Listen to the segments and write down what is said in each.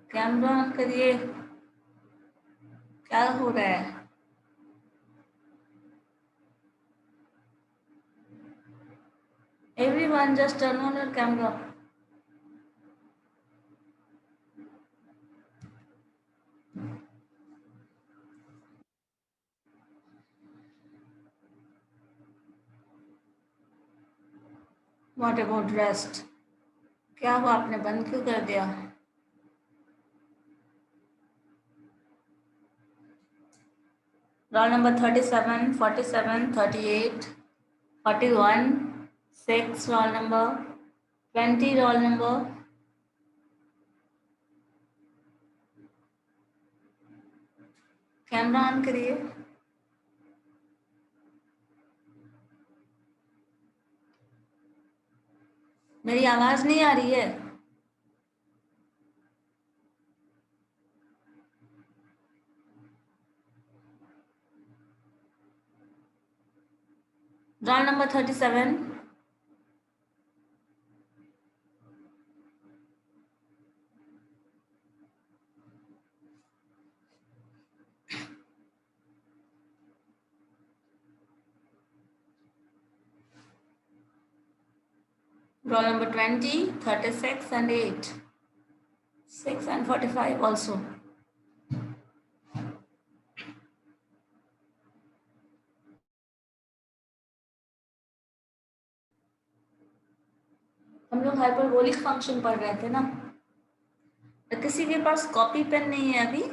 Camera on करिए, क्या हो रहा है? Everyone just turn on your camera. What about rest? क्या हुआ, आपने बंद क्यों कर दिया? Roll number 37, 47, 38, 41, 6 roll number, 20 roll number. Camera on करिए। मेरी आवाज नहीं आ रही है? Roll number 37. Roll number 20, 36 and 8. 6 and 45 also. हम लोग हाइपरबोलिक फंक्शन पढ़ रहे थे ना। तो किसी के पास कॉपी पेन नहीं है अभी?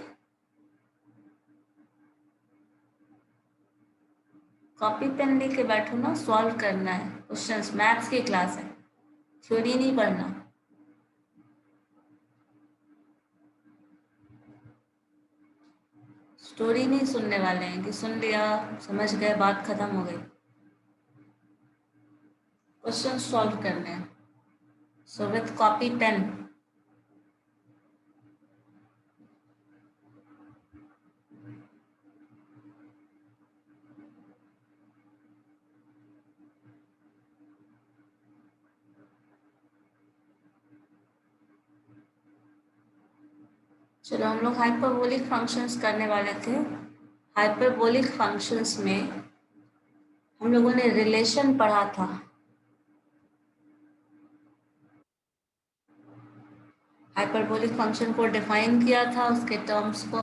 कॉपी पेन लेके बैठो ना, सॉल्व करना है क्वेश्चंस। मैथ्स की क्लास है, थ्योरी नहीं पढ़ना। स्टोरी नहीं सुनने वाले हैं कि सुन लिया समझ गए बात खत्म हो गई। क्वेश्चन सॉल्व करने हैं, सो विथ कॉपी पेन। चलो हम लोग हाइपरबोलिक फंक्शंस करने वाले थे। हाइपरबोलिक फंक्शंस में हम लोगों ने रिलेशन पढ़ा था। हाइपरबोलिक फंक्शन को डिफाइन किया था, उसके टर्म्स को,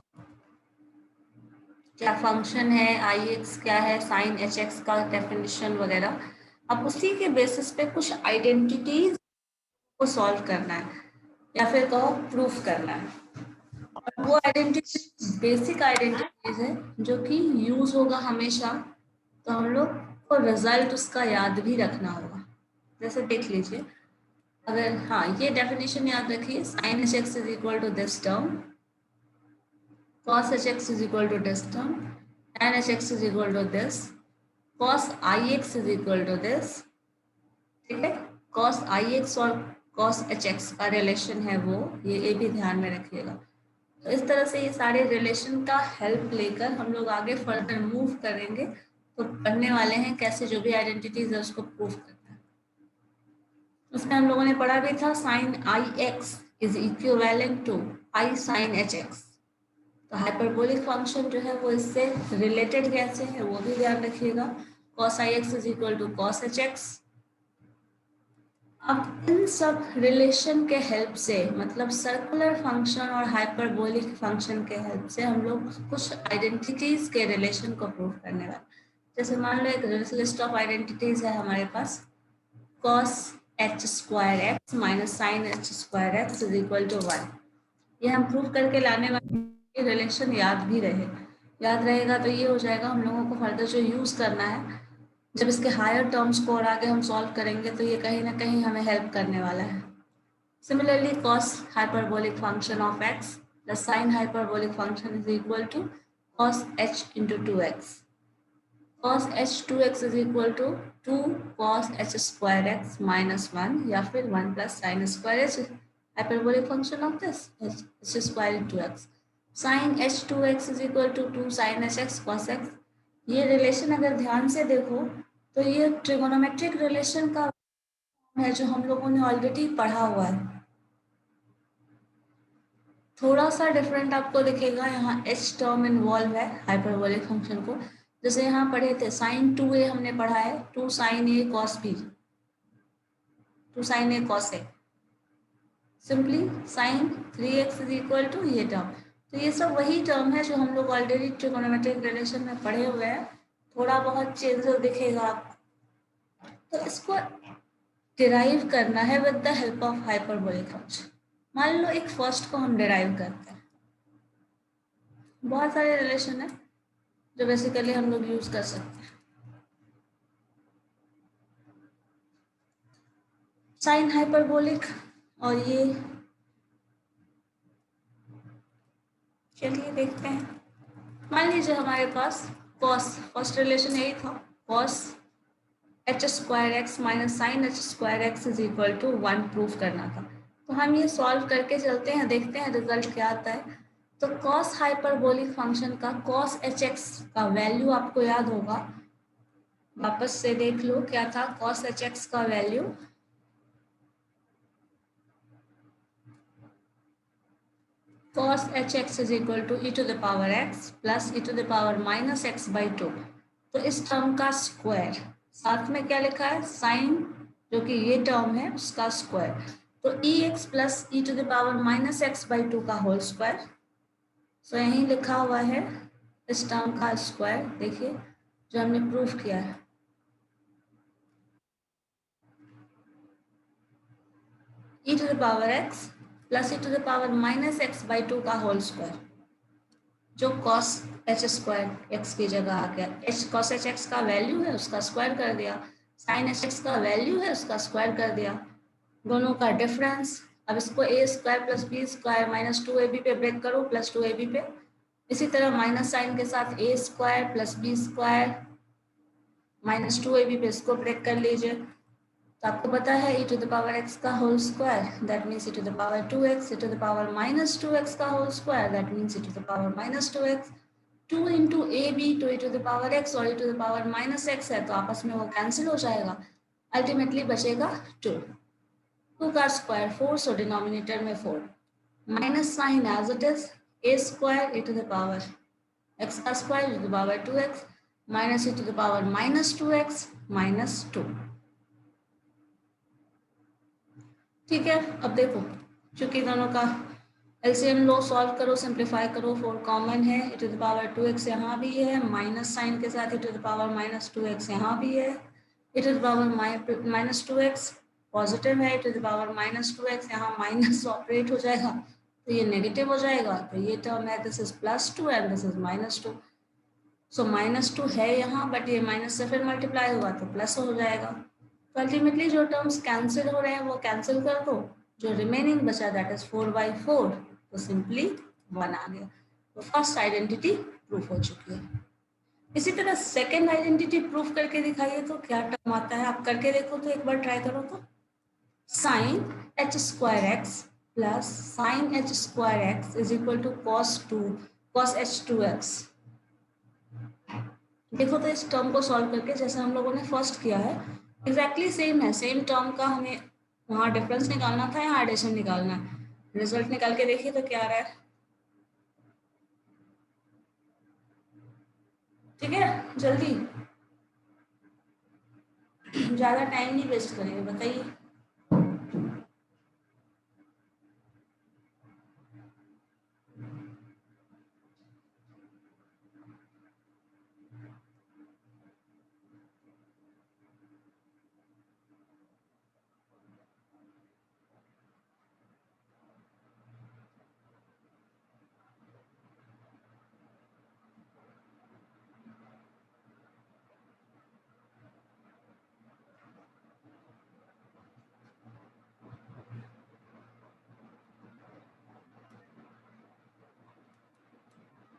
क्या फंक्शन है, आई एक्स क्या है, साइन एच एक्स का डेफिनेशन वगैरह। अब उसी के बेसिस पे कुछ आइडेंटिटीज को सॉल्व करना है या फिर कहो प्रूफ करना है। और वो आइडेंटिटी बेसिक आइडेंटिटीज है जो कि यूज होगा हमेशा, तो हम लोग को रिजल्ट उसका याद भी रखना होगा। जैसे देख लीजिए, अगर हाँ ये डेफिनेशन याद रखिए, sine H x is equal to this term, cos hx is equal to this term, tan hx is equal to this, cos ix is equal to this। ठीक है, cos ix और cos hx का relation है वो, ये भी ध्यान में रखिएगा। तो इस तरह से ये सारे रिलेशन का हेल्प लेकर हम लोग आगे फर्दर मूव करेंगे। तो पढ़ने वाले हैं कैसे जो भी आइडेंटिटीज है उसको प्रूव करना है। उसमें हम लोगों ने पढ़ा भी था sine i x is equivalent to i sine H x. तो हाइपरबोलिक फंक्शन जो है वो इससे रिलेटेड कैसे है वो भी ध्यान रखिएगा। cos ix is equal to cos hx। अब इन सब रिलेशन के हेल्प से, मतलब सर्कुलर फंक्शन और हाइपरबोलिक फंक्शन के हेल्प से हम लोग कुछ आइडेंटिटीज के रिलेशन को प्रूव करने वाले। जैसे मान लो एक लिस्ट ऑफ आइडेंटिटीज है हमारे पास, cos h square x minus sine h square x is equal to 1। ये हम प्रूव करके लाने वाले रिलेशन याद भी रहे, याद रहेगा तो ये हो जाएगा हम लोगों को फर्दर जो यूज करना है, जब इसके हायर टर्म्स को और आगे हम सॉल्व करेंगे तो ये कहीं ना कहीं हमें हेल्प करने वाला है। Similarly cos hyperbolic function of x plus sine hyperbolic function is equal to cos h into 2x। cos h 2x is equal to 2 cos h square x minus 1 या फिर 1 plus sine square h hyperbolic function of this h square into x। Sine h2x is equal to 2 sine hx cos x। ये relation अगर ध्यान से देखो तो ये trigonometric relation का है जो हम लोगों ने ऑलरेडी पढ़ा हुआ है। थोड़ा सा डिफरेंट आपको दिखेगा, यहाँ h टर्म इन्वॉल्व है हाइपरबोलिक फंक्शन को। जैसे यहाँ पढ़े थे साइन 2a हमने पढ़ा है, 2 sine a cos b, 2 sine a cos a, simply sine 3x is equal to ये टर्म। तो ये सब वही टर्म है जो हम लोग ऑलरेडी ट्रिगोनोमेट्रिक रिलेशन में पढ़े हुए हैं। थोड़ा बहुत चेंजेस दिखेगा आपको, तो इसको डिराइव करना है with the help of hyperbolic function. मान लो एक फर्स्ट को हम डिराइव करते हैं, बहुत सारे रिलेशन है जो बेसिकली हम लोग यूज कर सकते हैं। साइन हाइपरबोलिक, और ये चलिए देखते हैं। मान लीजिए हमारे पास कॉस, फर्स्ट रिलेशन यही था, cos h square x minus sine h square x is equal to 1 proof करना था। तो हम ये सॉल्व करके चलते हैं, देखते हैं रिजल्ट क्या आता है। तो कॉस हाइपरबोलिक फंक्शन का कॉस एच एक्स का वैल्यू आपको याद होगा, वापस से देख लो क्या था कॉस एच एक्स का value. cos hx is equal to e to the power x plus e to the power minus x by 2। तो इस टर्म का स्क्वायर, साथ में क्या लिखा है साइन, जो कि ये टर्म है उसका स्क्वायर। तो E X plus E to the power minus X by 2 का होल स्क्वायर। सो यहीं लिखा हुआ है इस टर्म का स्क्वायर, देखिए जो हमने प्रूफ किया है। E to the power X plus E to the power minus X by 2 का होल स्क्वायर, जो cos एच स्क्वायर एक्स की जगह आ गया। एच cos एच एक्स का वैल्यू है उसका स्क्वायर कर दिया, साइन एच एक्स का वैल्यू है उसका स्क्वायर कर दिया, दोनों का डिफरेंस। अब इसको A square plus B square minus 2ab पे ब्रेक करो प्लस 2ab पे। इसी तरह माइनस साइन के साथ A square plus B square minus 2ab पे इसको ब्रेक कर लीजिए। तो आपको पता है e to the power x का whole square that means e to the power 2x, e to the power minus 2x का whole square that means e to the power minus 2x। 2 into a b to e to the power x और e to the power minus x है, तो आपस में वो cancel हो जाएगा, ultimately बचेगा 2। 2 का स्क्वायर 4, सो डिनोमिनेटर में 4, minus sine as it is a square e to the power x का square e to the power 2x minus e to the power minus 2x minus 2। ठीक है, अब देखो चूंकि दोनों का एलसीएम लो, सॉल्व करो, सिंप्लीफाई करो, 4 कॉमन है, e to the power 2x यहाँ भी है, माइनस साइन के साथ e to the power minus 2x यहाँ भी है, e to the power minus 2x positive है, e to the power minus 2x यहाँ माइनस ऑपरेट हो जाएगा तो ये नेगेटिव हो जाएगा, तो ये टर्म है this is +2 and this is -2। सो -2 है यहाँ बट ये माइनस से फिर मल्टीप्लाई हुआ तो प्लस हो जाएगा। तो अल्टीमेटली जो टर्म्स कैंसिल हो रहे हैं वो कैंसिल कर दो, जो रिमेनिंग बचा दैट इज 4/4, तो सिंपली 1 आ गया। तो फर्स्ट आइडेंटिटी प्रूफ हो चुकी है। इसी तरह सेकेंड आइडेंटिटी प्रूफ करके दिखाइए तो क्या टर्म आता है, आप करके देखो तो एक बार ट्राई करो तो। Sine h square x plus sine h square x is equal to cos h two x. देखो तो इस टर्म को सॉल्व करके जैसे हम लोगों ने फर्स्ट किया है एग्जैक्टली सेम है, सेम टर्म का हमें वहाँ डिफरेंस निकालना था, यहाँ एडिशन निकालना है। रिजल्ट निकाल के देखिए तो क्या आ रहा है। ठीक है, जल्दी, ज़्यादा टाइम नहीं वेस्ट करेंगे, बताइए।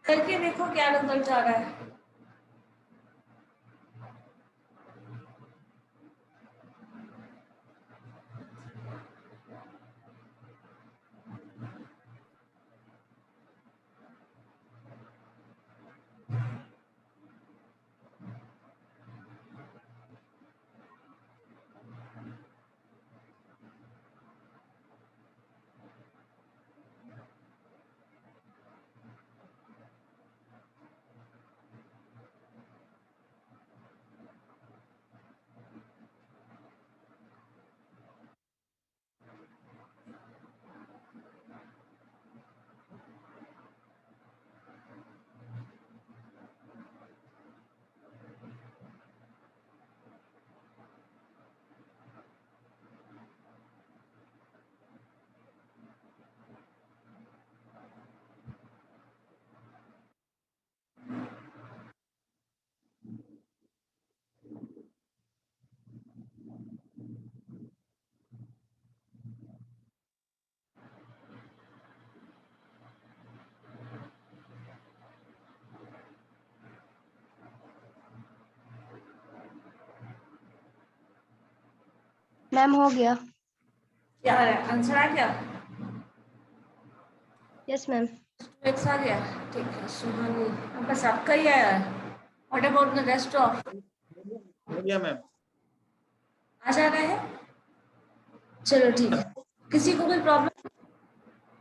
करके देखो क्या रिजल्ट आ रहा है। मैम हो गया। क्या आंसर आ गया? Yes ma'am. 2x आ गया। ठीक है सुहानी, अब बस आपका ही आया है। What about the rest of? हो गया मैम। आ जा रहा है? चलो ठीक है। किसी को कोई प्रॉब्लम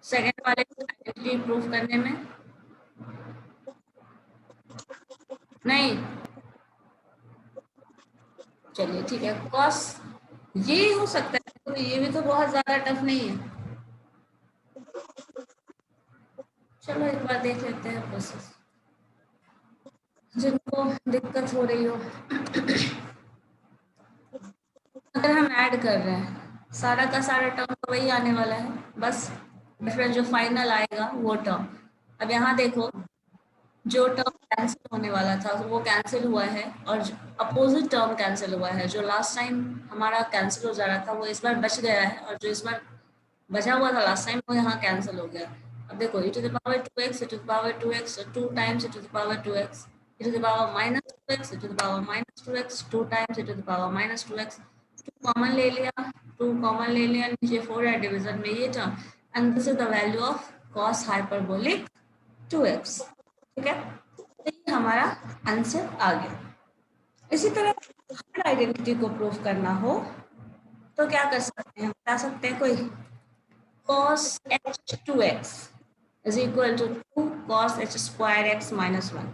सेकंड वाले आइडेंटिटी प्रूफ करने में? नहीं, चलिए ठीक है। कॉस ये हो सकता है, तो ये भी तो बहुत ज्यादा टफ नहीं है। चलो एक बार देख लेते हैं प्रोसेस, जिनको दिक्कत हो रही हो। अगर हम ऐड कर रहे हैं, सारा का सारा टर्म तो वही आने वाला है, बस डिफरेंस जो फाइनल आएगा वो टर्म। अब यहाँ देखो, जो टर्म कैंसिल होने वाला था वो कैंसिल हुआ है, और अपोजिट टर्म कैंसिल हुआ है। जो लास्ट टाइम हमारा कैंसिल हो जा रहा था वो इस बार बच गया है, और जो इस बार बचा हुआ था लास्ट टाइम वो यहाँ कैंसिल हो गया। अब देखो e to the power 2x, e to the power 2x, 2 times e to the power 2x, e to the power minus 2x, e to the power minus 2x, 2 times e to the power minus 2x। 2 common ले लिया, 2 common ले लिया, नीचे 4 है, division में ये term, and this is the value of cos hyperbolic 2x। ठीक है, तो ये हमारा आंसर आ गया। इसी तरह हर आइडेंटिटी को प्रूव करना हो तो क्या कर सकते हैं, बता सकते हैं कोई? cos h2x is equal to 2 cos h square x minus 1।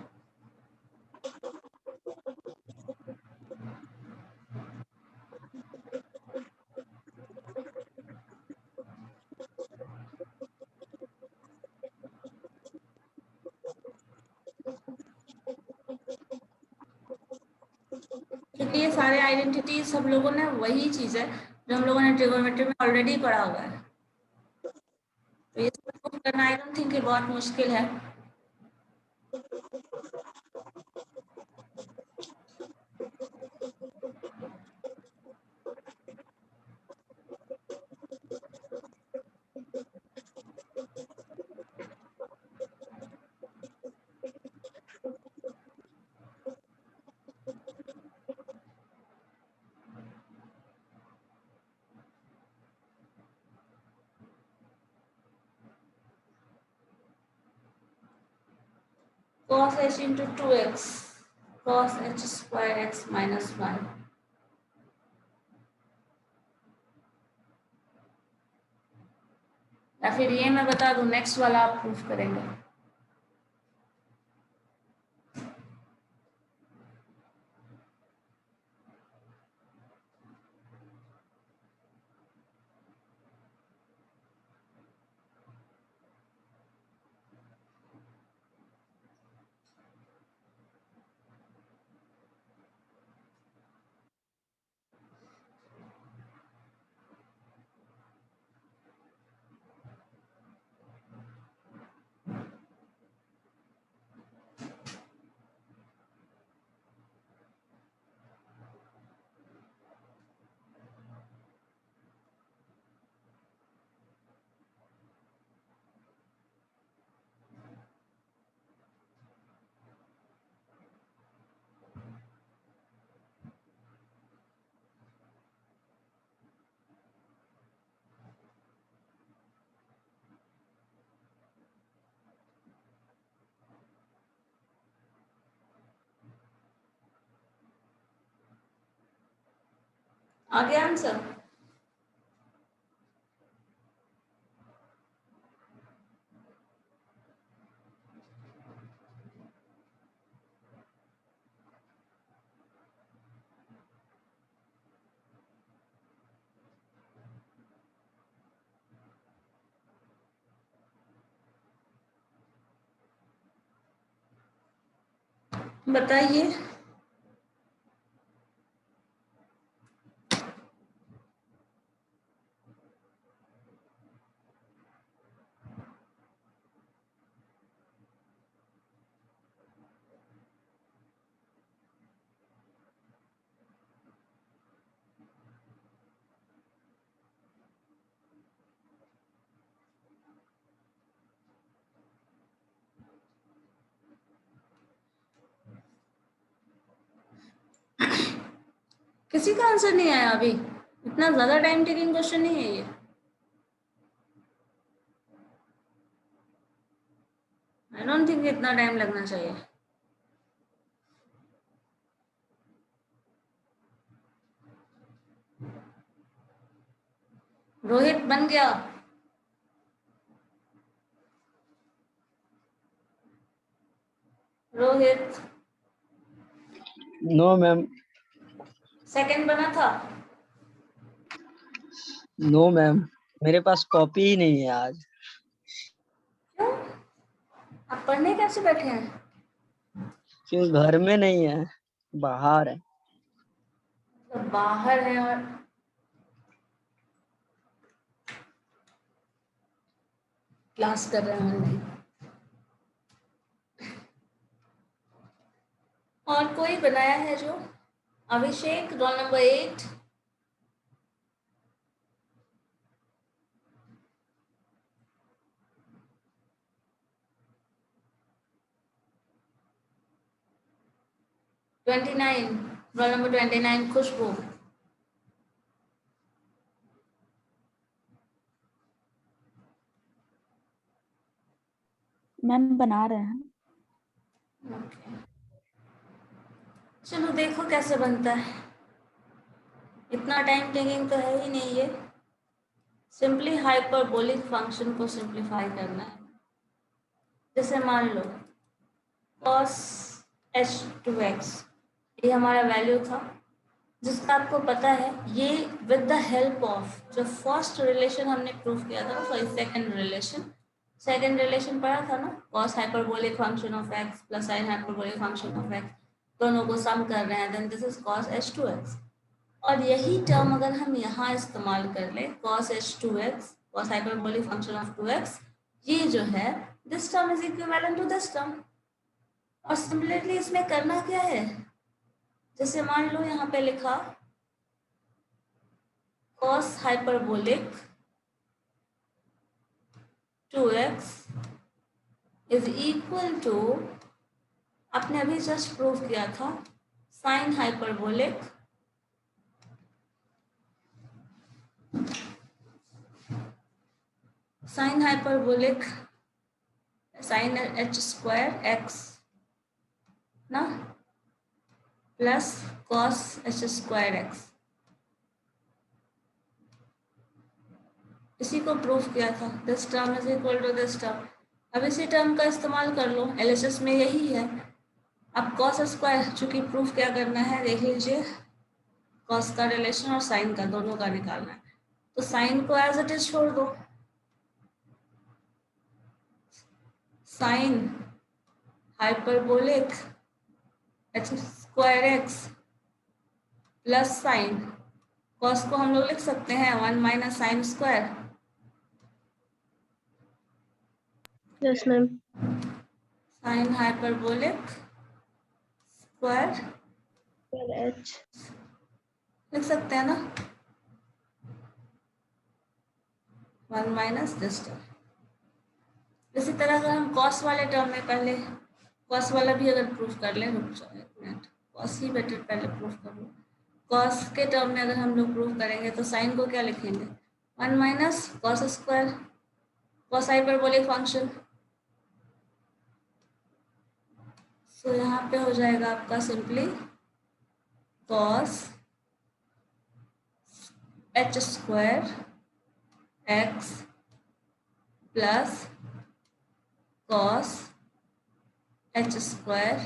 क्योंकि ये सारे आइडेंटिटी सब लोगों ने वही चीज है जो हम लोगों ने ट्रिगोनोमेट्री में ऑलरेडी पढ़ा हुआ है, तो ये सब प्रूव करना आई डोंट थिंक ये बहुत मुश्किल है। cos h into 2x cos h square x minus 1। या फिर ये मैं बता दूं, नेक्स्ट वाला आप प्रूफ करेंगे। आ गया आंसर? बताइए। किसी का आंसर नहीं आया अभी? इतना ज्यादा टाइम टेकिंग क्वेश्चन नहीं है ये। आई डोंट थिंक इतना टाइम लगना चाहिए। रोहित बन गया? Rohit no ma'am. सेकंड बना था? नो मैम, मेरे पास कॉपी ही नहीं है आज। क्यों? आप पढ़ने कैसे बैठे हैं? क्यों, घर में नहीं है, बाहर है। तो बाहर है और क्लास कर रहे हैं ऑनलाइन। और कोई बनाया है जो? अभिषेक रोल नंबर 8। रोल नंबर 29 खुशबू। मैम बना रहे हैं। ओके, चलो देखो कैसे बनता है। इतना टाइम टेकिंग तो है ही नहीं ये। सिंपली हाइपरबोलिक फंक्शन को सिंप्लीफाई करना है। जैसे मान लो cos h2x, ये हमारा वैल्यू था जिसका आपको पता है ये विद द हेल्प ऑफ जो फर्स्ट रिलेशन हमने प्रूव किया था, सॉरी सेकंड रिलेशन पढ़ा था ना, cos hyperbolic function of x plus sin hyperbolic function of x, दोनों को सम कर रहे हैं, then this is cos h2x। और यही टर्म अगर हम यहाँ इस्तेमाल कर ले cos h2x, cos hyperbolic function of 2x, ये जो है this term is equivalent to this term. और सिमिलरली इसमें करना क्या है, जैसे मान लो यहाँ पे लिखा cos hyperbolic 2x is equal to, आपने अभी जस्ट प्रूव किया था sin hyperbolic sin h square x ना plus cos h square x, इसी को प्रूफ किया था this term is equal to this term. अब इसी टर्म का इस्तेमाल कर लो, एलएचएस में यही है। अब cos स्क्वायर, चूंकि प्रूफ क्या करना है देख लीजिए, cos का रिलेशन और साइन का दोनों का निकालना है, तो साइन को एज इट इज छोड़ दो, sine hyperbolic h square x plus sign cos को हम लोग लिख सकते हैं 1 minus sine square. Yes ma'am. Sine hyperbolic square h लिख सकते हैं ना, 1 माइनस दिस टर्म। इसी तरह अगर हम cos वाले टर्म में पहले cos वाला भी अगर प्रूफ कर लें, रुक जाओ एक मिनट, cos ही बेटर पहले प्रूफ कर लो। cos के टर्म में अगर हम लोग प्रूफ करेंगे तो साइन को क्या लिखेंगे, 1 minus cos square, cos hyperbolic function. So यहाँ पे हो जाएगा आपका simply cos h square x plus cos h square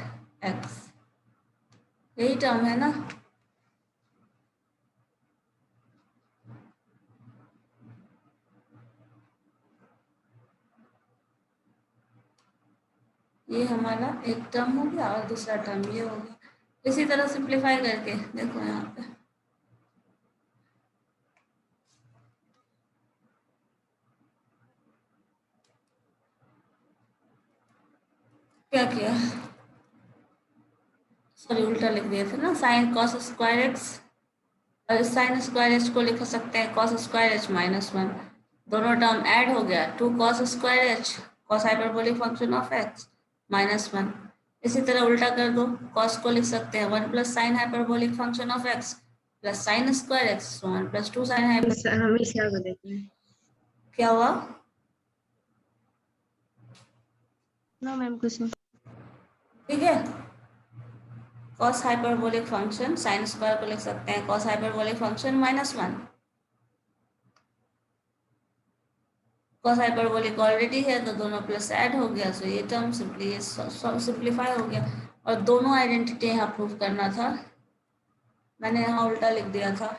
x, यही टर्म है ना। ये हमारा एक टर्म हो गया और दूसरा टर्म ये हो गया। इसी तरह सिंप्लीफाई करके देखो यहाँ पे क्या किया, सॉरी उल्टा लिख दिए थे ना, साइन cos स्क्वायर एक्स और साइन स्क्वायर एच को लिख सकते हैं cos स्क्वायर एच माइनस 1, दोनों टर्म ऐड हो गया 2 cos square H cos hyperbolic function of x minus 1। इसी तरह उल्टा कर दो, cos को लिख सकते हैं 1 plus sine hyperbolic function of x plus sine square x one plus 2 sine hyper. हमेशा को देते हैं। क्या हुआ? नो मैम कुछ नहीं। ठीक है, cos hyperbolic function sine square को लिख सकते हैं cos hyperbolic function -1। Cos hyperbolic already है तो दोनों प्लस ऐड हो गया, सो ये टर्म सिंप्लीफाई हो गया। और दोनों आइडेंटिटी यहाँ प्रूव करना था, मैंने यहाँ उल्टा लिख दिया था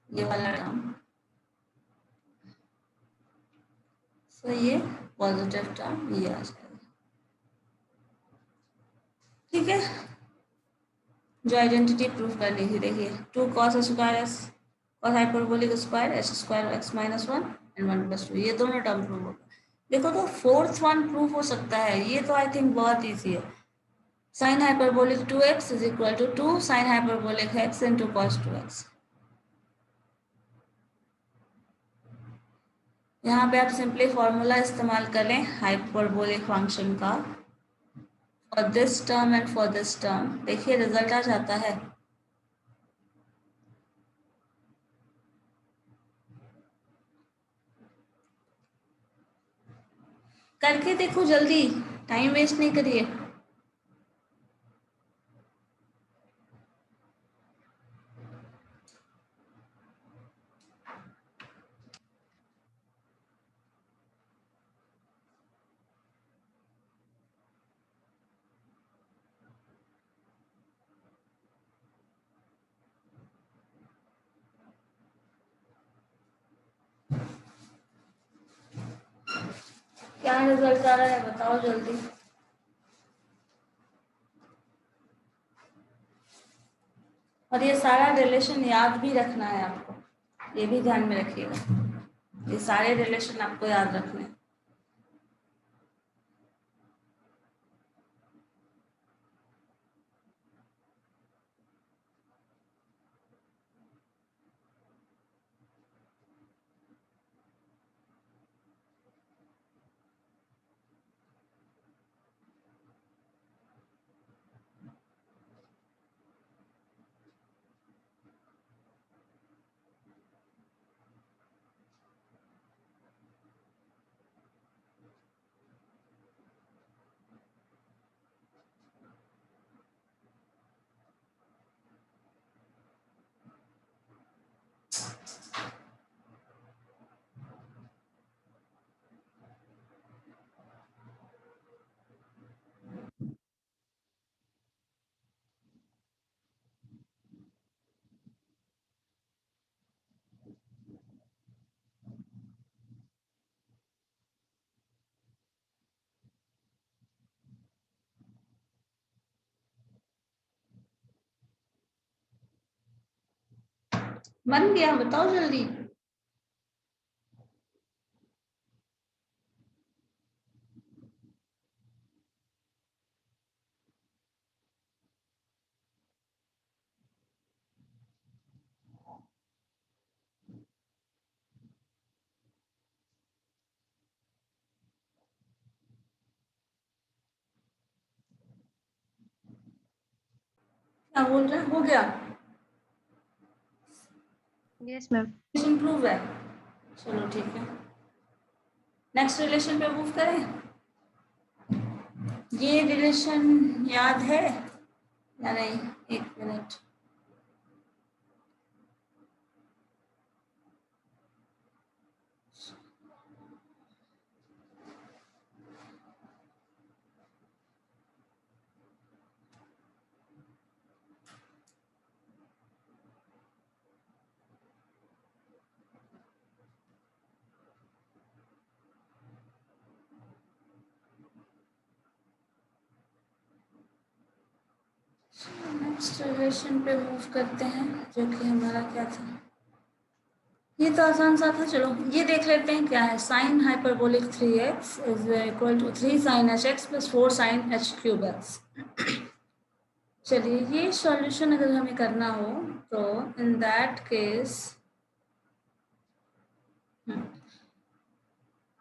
ये वाला टर्म। सो ये पॉजिटिव टर्म ये आ जाएगा। ठीक है, जो आइडेंटिटी प्रूव करनी थी देखिए 2 cos square S cos hyperbolic square S square x -1 and 1 + 2 ये दोनों टर्म प्रूव हो गए। देखो तो फोर्थ वन प्रूव हो सकता है, ये तो आई थिंक बहुत ईजी है। Sine hyperbolic 2x = 2 sine hyperbolic x × cos 2x। यहाँ पे आप सिंपली फॉर्मूला इस्तेमाल करें हाइपरबोलिक फंक्शन का for this term and for this term, देखिए रिजल्ट आ जाता है। करके देखो जल्दी, टाइम वेस्ट नहीं करिए। क्या रिजल्ट आ रहा है बताओ जल्दी। और ये सारा रिलेशन याद भी रखना है आपको, ये भी ध्यान में रखिएगा, ये सारे रिलेशन आपको याद रखने हैं। बन गया, बताओ जल्दी। क्या बोल रहे हैं, हो गया? Yes ma'am. इम्प्रूव है, चलो ठीक है। नेक्स्ट रिलेशन पे मूव करें। ये रिलेशन याद है या नहीं? एक मिनट, नेक्स्ट रिलेशन पे मूव करते हैं, जो कि हमारा क्या था, ये तो आसान सा था। चलो ये देख लेते हैं क्या है। Sine hyperbolic 3x = 3 sin hx + 4 sin h³ x। चलिए ये सॉल्यूशन अगर हमें करना हो तो इन दैट केस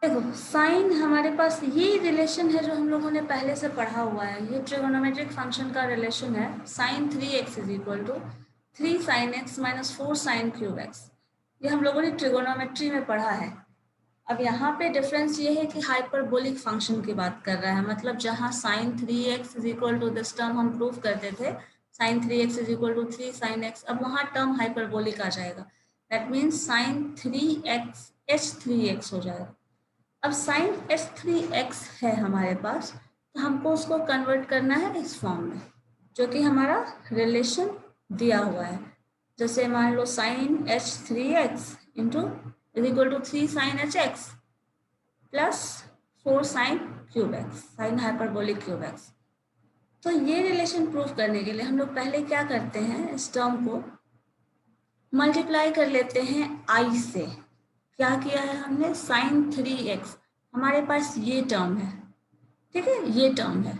देखो साइन हमारे पास ये रिलेशन है जो हम लोगों ने पहले से पढ़ा हुआ है, ये ट्रिगोनोमेट्रिक फंक्शन का रिलेशन है। Sine 3x = 3 sin x minus 4 sin cube x। ये हम लोगों ने ट्रिगोनोमेट्री में पढ़ा है। अब यहाँ पे डिफरेंस ये है कि हाइपरबोलिक फंक्शन की बात कर रहा है, मतलब जहाँ sin 3x is equal to this term हम प्रूव करते थे sin 3x is equal to 3 sin x, अब वहाँ टर्म हाइपरबोलिक आ जाएगा। That means sin 3x h3x हो जाएगा। अब sin h3x है हमारे पास, तो हमको उसको कन्वर्ट करना है इस फॉर्म में, जो कि हमारा रिलेशन दिया हुआ है। जैसे मान लो sin h3x into is equal to 3 sin hx plus 4 sin cube x, sine hyperbolic cube x। तो ये रिलेशन प्रूफ करने के लिए हम लोग पहले क्या करते हैं, इस टर्म को मल्टीप्लाई कर लेते हैं i से। क्या किया है हमने, sin 3x, हमारे पास ये टर्म है, ठीक है, ये टर्म है।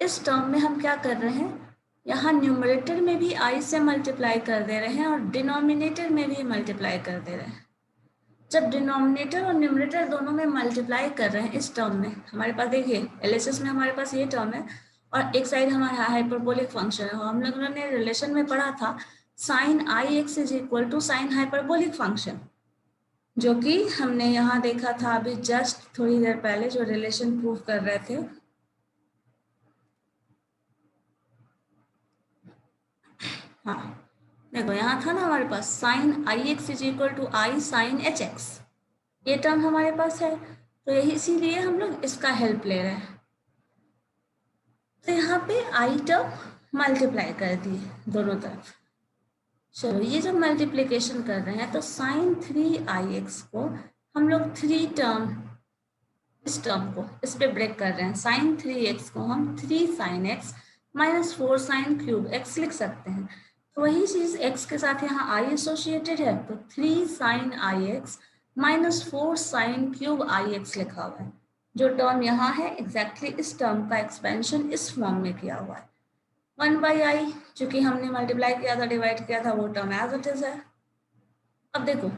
इस टर्म में हम क्या कर रहे हैं, यहाँ न्यूमरेटर में भी i से मल्टीप्लाई कर दे रहे हैं और डिनोमिनेटर में भी मल्टीप्लाई कर दे रहे हैं। जब डिनोमिनेटर और न्यूमरेटर दोनों में मल्टीप्लाई कर रहे हैं इस टर्म में, हमारे पास देखिए एलएचएस में हमारे पास ये टर्म है और एक साइड हमारा हाइपरबोलिक फंक्शन है। हम लोगों ने रिलेशन में पढ़ा था sin ix is equal to sine hyperbolic function, जो कि हमने यहाँ देखा था अभी जस्ट थोड़ी देर पहले, जो रिलेशन प्रूफ कर रहे थे। हाँ देखो यहाँ था ना हमारे पास sin ix is equal to i sin hx, ये टर्म हमारे पास है, तो यही इसीलिए हम लोग इसका हेल्प ले रहे हैं। तो यहाँ पे i टर्म मल्टीप्लाई कर दिए दोनों तरफ। चलो ये जब मल्टीप्लिकेशन कर रहे हैं तो sin 3ix को हम लोग 3 टर्म, इस टर्म को इस पे ब्रेक कर रहे हैं। sin 3x को हम 3 sin x minus 4 sin cube x लिख सकते हैं। तो वही चीज x के साथ यहाँ i एसोसिएटेड है, तो 3 sin ix minus 4 sin cube ix लिखा हुआ है। जो टर्म यहाँ है एग्जैक्टली इस टर्म का एक्सपेंशन इस फॉर्म में किया हुआ है। 1/i चूंकि हमने मल्टीप्लाई किया था, डिवाइड किया था, वो टर्म एज इट इज है। अब देखो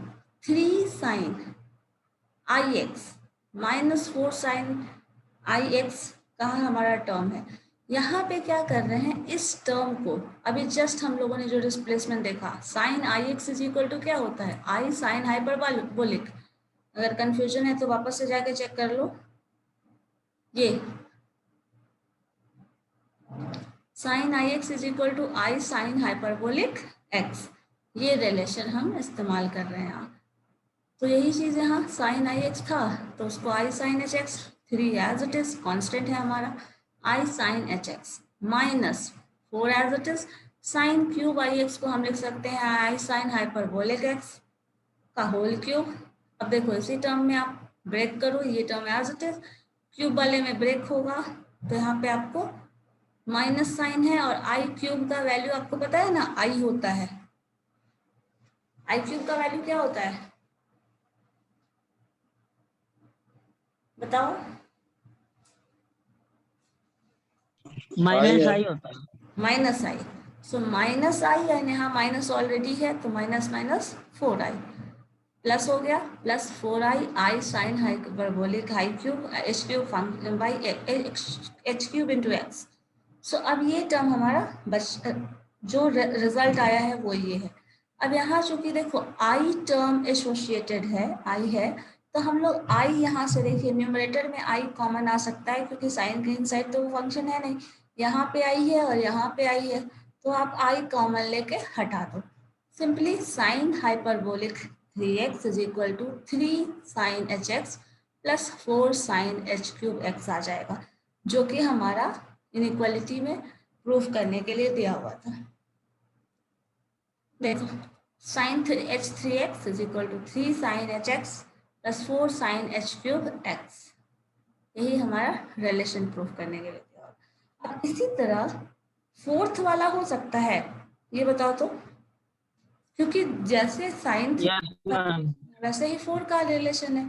3 sin ix minus 4 sin ix कहाँ हमारा टर्म है, यहाँ पे क्या कर रहे हैं, इस टर्म को अभी जस्ट हम लोगों ने जो डिस्प्लेसमेंट देखा sin ix is equal to क्या होता है, i sin हाइपरबोलिक। अगर कंफ्यूजन है तो वापस से जाके चेक कर लो, ये sin ix is equal to i sin hyperbolic x, ये रिलेशन हम इस्तेमाल कर रहे हैं यहाँ। तो यही चीज यहाँ sin ix था तो उसको i sin hx, 3 as it is constant है हमारा, i sin hx minus 4 as it is, sin cube ix को हम लिख सकते हैं i sin हाइपरबोलिक x का होल क्यूब। अब देखो इसी टर्म में आप ब्रेक करो, ये term as it is, cube वाले में ब्रेक होगा तो यहाँ पे आपको माइनस साइन है, और आई क्यूब का वैल्यू आपको पता है ना, आई होता है, आई क्यूब का वैल्यू क्या होता है बताओ, माइनस आई होता है। Minus I. So minus I and यहाँ माइनस ऑलरेडी है तो माइनस माइनस 4i प्लस हो गया, plus 4i I sine hyperbolic high cube H cube function by H cube into X. So अब ये टर्म हमारा जो रिजल्ट आया है वो ये है। अब यहाँ चूंकि देखो आई टर्म एसोसिएटेड है, आई है, तो हम लोग आई यहाँ से देखिए न्यूमरेटर में आई कॉमन आ सकता है क्योंकि साइन के इनसाइड तो वो फंक्शन है नहीं, यहाँ पे आई है और यहाँ पे आई है, तो आप आई कॉमन लेके हटा दो। Simply sine hyperbolic 3x is equal to 3 sine hx plus 4 sine h cube x आ जाएगा, जो कि हमारा इनइक्वालिटी में प्रूफ करने के लिए दिया हुआ था। देखो sine h3x is equal to 3 sine hx plus 4 sine h cube x, यही हमारा रिलेशन प्रूफ करने के लिए दिया हुआ। अब इसी तरह फोर्थ वाला हो सकता है, ये बताओ तो, क्योंकि जैसे साइन वैसे ही 4 का रिलेशन है,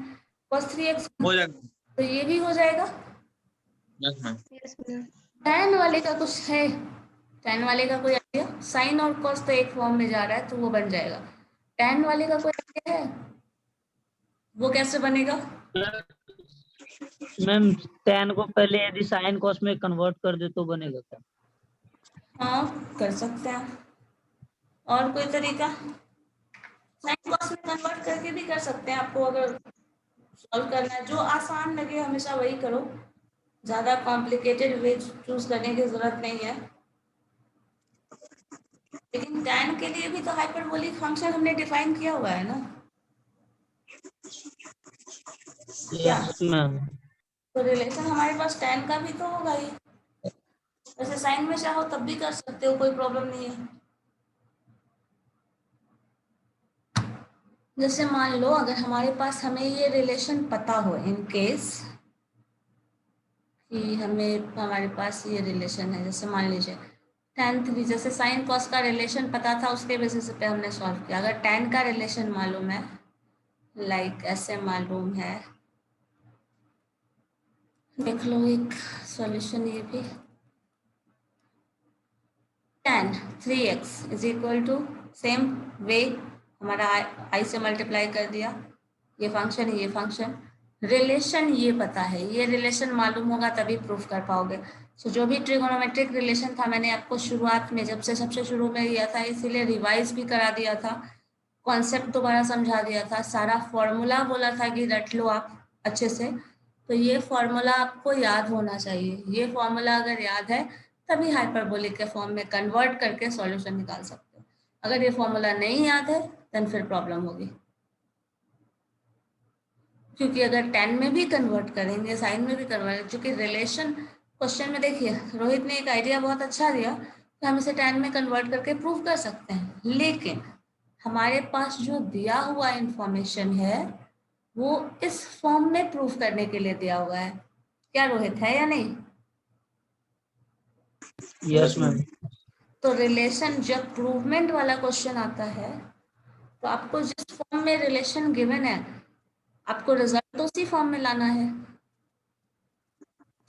cos 3x हो जाएगा। तो ये भी हो जाएगा। Yes ma'am. Yes, ma'am. tan वाले का कुछ है, tan वाले का कोई आइडिया, साइन और cos तो एक फॉर्म में जा रहा है तो वो बन जाएगा, tan वाले का कोई आइडिया है वो कैसे बनेगा? मैम tan को पहले यदि साइन cos में कन्वर्ट कर दे तो बनेगा क्या? हाँ कर सकते हैं, और कोई तरीका? साइन कॉस में कन्वर्ट करके भी कर सकते हैं, आपको अगर सॉल्व करना है। जो आसान लगे हमेशा वही करो, ज्यादा कॉम्प्लिकेटेड वे चूज करने की जरूरत नहीं है। लेकिन tan के लिए भी तो हाइपरबोलिक फंक्शन हमने डिफाइन किया हुआ है ना, क्या? Yes ma'am. तो रिलेशन हमारे पास tan का भी तो होगा ही। वैसे साइन में चाहो तब भी कर सकते हो, कोई प्रॉब्लम नहीं है। जैसे मान लो अगर हमारे पास हमें ये रिलेशन पता हो, इन केस कि हमारे पास ये रिलेशन है, जैसे मान लीजिए tan3, जैसे साइन कॉस का रिलेशन पता था, उसके बेसिस पे हमने सॉल्व किया। अगर tan का रिलेशन मालूम है, लाइक ऐसे मालूम है, देख लो एक सॉल्यूशन ये भी, tan 3x is equal to, same way हमारा आई से मल्टीप्लाई कर दिया, ये फंक्शन है, ये फंक्शन, रिलेशन ये पता है, ये रिलेशन मालूम होगा तभी प्रूफ कर पाओगे। सो जो भी ट्रिगोनोमेट्रिक रिलेशन था, मैंने आपको शुरुआत में जब से सबसे शुरू में दिया था, इसीलिए रिवाइज भी करा दिया था, कॉन्सेप्ट दोबारा समझा दिया था, सारा फॉर्मूला बोला था कि रट लो आप अच्छे से। तो ये फॉर्मूला आपको याद होना चाहिए, ये फॉर्मूला अगर याद है तभी हाइपरबोलिक के फॉर्म में कन्वर्ट करके सॉल्यूशन निकाल सकते हो। अगर ये फॉर्मूला नहीं याद है देन फिर प्रॉब्लम होगी, क्योंकि अगर tan में भी कन्वर्ट करेंगे, साइन में भी कन्वर्ट, क्योंकि रिलेशन क्वेश्चन में देखिए रोहित ने एक आइडिया बहुत अच्छा दिया कि हम इसे tan में कन्वर्ट करके प्रूव कर सकते हैं, लेकिन हमारे पास जो दिया हुआ इंफॉर्मेशन है वो इस फॉर्म में प्रूफ करने के लिए दिया हुआ है। क्या रोहित, है या नहीं? Yes ma'am. तो रिलेशन जब प्रूवमेंट वाला क्वेश्चन आता है तो आपको जिस फॉर्म में रिलेशन गिवन है आपको रिजल्ट तो उसी फॉर्म में लाना है।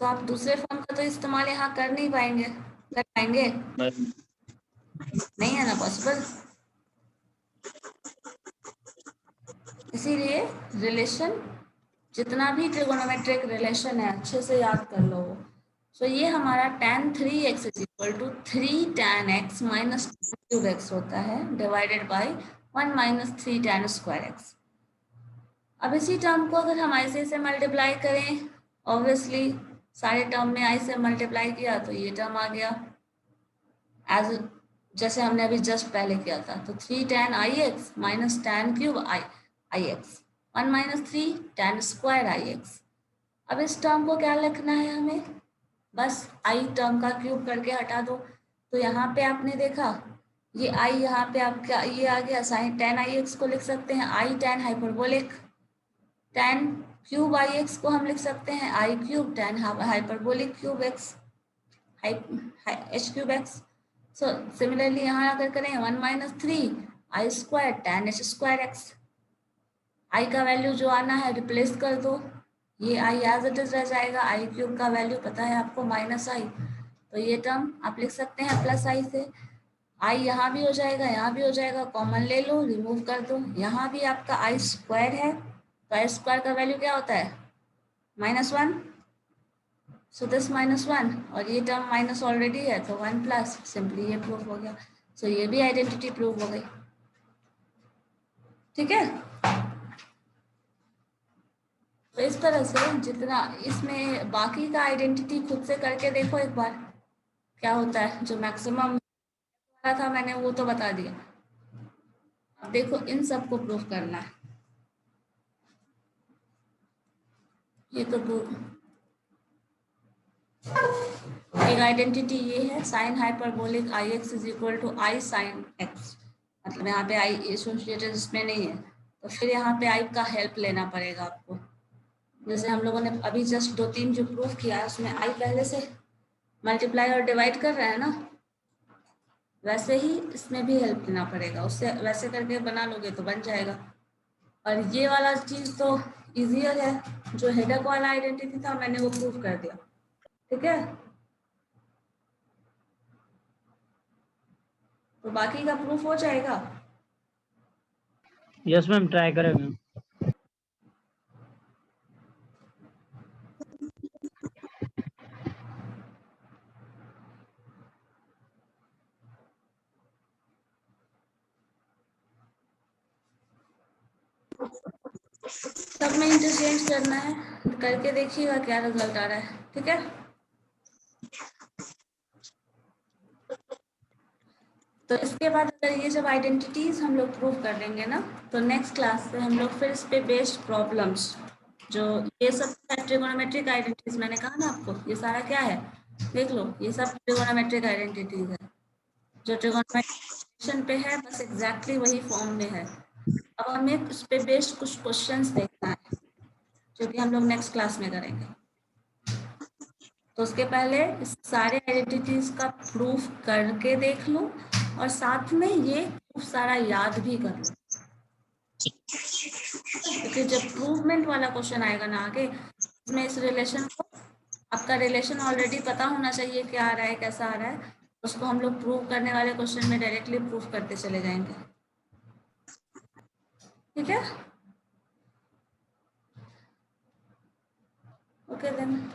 तो आप दूसरे फॉर्म का तो इस्तेमाल यहाँ कर नहीं पाएंगे, कर पाएंगे? नहीं है ना पॉसिबल। इसीलिए रिलेशन, जितना भी ट्रिगोनोमेट्रिक रिलेशन है अच्छे से याद कर लो। सो ये हमारा tan 3x is equal to 3 tan x minus cube x होता है, divided by 1 minus 3 tan square x. अब इसी टर्म को अगर हम आई से मल्टीप्लाई करें, ऑब्वियसली सारे टर्म में आई से मल्टीप्लाई किया तो ये टर्म आ गया, एज जैसे हमने अभी जस्ट पहले किया था। तो 3 tan I x minus tan cube I x, 1 minus 3 tan square I x. अब इस टर्म को क्या लिखना है हमें, बस आई टर्म का क्यूब करके हटा दो। तो यहाँ पे आपने देखा ये आई, यहाँ पे आपका ये आ गया, साइन tan आई एक्स को लिख सकते हैं I tan hyperbolic, tan cube I X को हम लिख सकते हैं I cube tan hyperbolic cube X, H cube X. So similarly यहाँ अगर करें 1 minus 3 I square tan H square X, I का वैल्यू जो आना है रिप्लेस कर दो, ये आई एज इट इज रह जाएगा, आई क्यूब का वैल्यू पता है आपको माइनस आई, तो ये टर्म आप लिख सकते हैं प्लस आई से। आई यहाँ भी हो जाएगा, यहाँ भी हो जाएगा, कॉमन ले लो, रिमूव कर दो, यहाँ भी आपका आई स्क्वायर है, तो आई स्क्वायर का वैल्यू क्या होता है -1, सो दिस -1, और ये टर्म माइनस ऑलरेडी है तो 1 प्लस, सिंपली ये प्रूफ हो गया। सो ये भी आइडेंटिटी प्रूफ हो गई, ठीक है। तो इस तरह से जितना इसमें बाकी का आइडेंटिटी खुद से करके देखो एक बार क्या होता है, जो मैक्सिमम था मैंने वो तो बता दिया, अब देखो इन सबको प्रूफ करना है। ये तो एक आइडेंटिटी ये है, sine hyperbolic i x is equal to i sine x, मतलब यहाँ पे आई एसोसिएटेड इसमें नहीं है, तो फिर यहाँ पे आई का हेल्प लेना पड़ेगा आपको। जैसे हम लोगों ने अभी जस्ट 2-3 जो प्रूफ किया है उसमें आई पहले से मल्टीप्लाई और डिवाइड कर रहा है ना, वैसे ही इसमें भी हेल्प लेना पड़ेगा, उससे वैसे करके बना लोगे तो बन जाएगा। और ये वाला चीज़ तो इजियर है, जो हेडक वाला आइडेंटिटी था मैंने वो प्रूफ कर दिया, ठीक है। तो बाकी का प्रूफ हो जाएगा। यस मैम, ट्राई करें मैम। सब में इंटरचेंज करना है, करके देखिएगा क्या रिजल्ट आ रहा है। ठीक है, तो इसके बाद अगर ये जब आइडेंटिटीज हम लोग प्रूव कर लेंगे ना, तो नेक्स्ट क्लास से हम लोग फिर इस पे बेस्ड प्रॉब्लम्स, जो ये सब ट्रिगोनोमेट्रिक आइडेंटिटीज मैंने कहा ना आपको, ये सारा क्या है देख लो, ये सब ट्रिगोनोमेट्रिक आइडेंटिटीज है जो ट्रिगोनोमेट्रिक पे है, बस एग्जैक्टली वही फॉर्म में है। अब हमें उस पे बेस्ड कुछ क्वेश्चंस देखना है जो कि हम लोग नेक्स्ट क्लास में करेंगे। तो उसके पहले इस सारे आइडेंटिटीज का प्रूफ करके देख लो और साथ में ये प्रूफ सारा याद भी कर लो, क्योंकि जब प्रूवमेंट वाला क्वेश्चन आएगा ना आगे, इसमें इस रिलेशन को, आपका रिलेशन ऑलरेडी पता होना चाहिए क्या आ रहा है कैसा आ रहा है, उसको हम लोग प्रूव करने वाले क्वेश्चन में डायरेक्टली प्रूफ करते चले जाएंगे। ठीक है, ओके देन।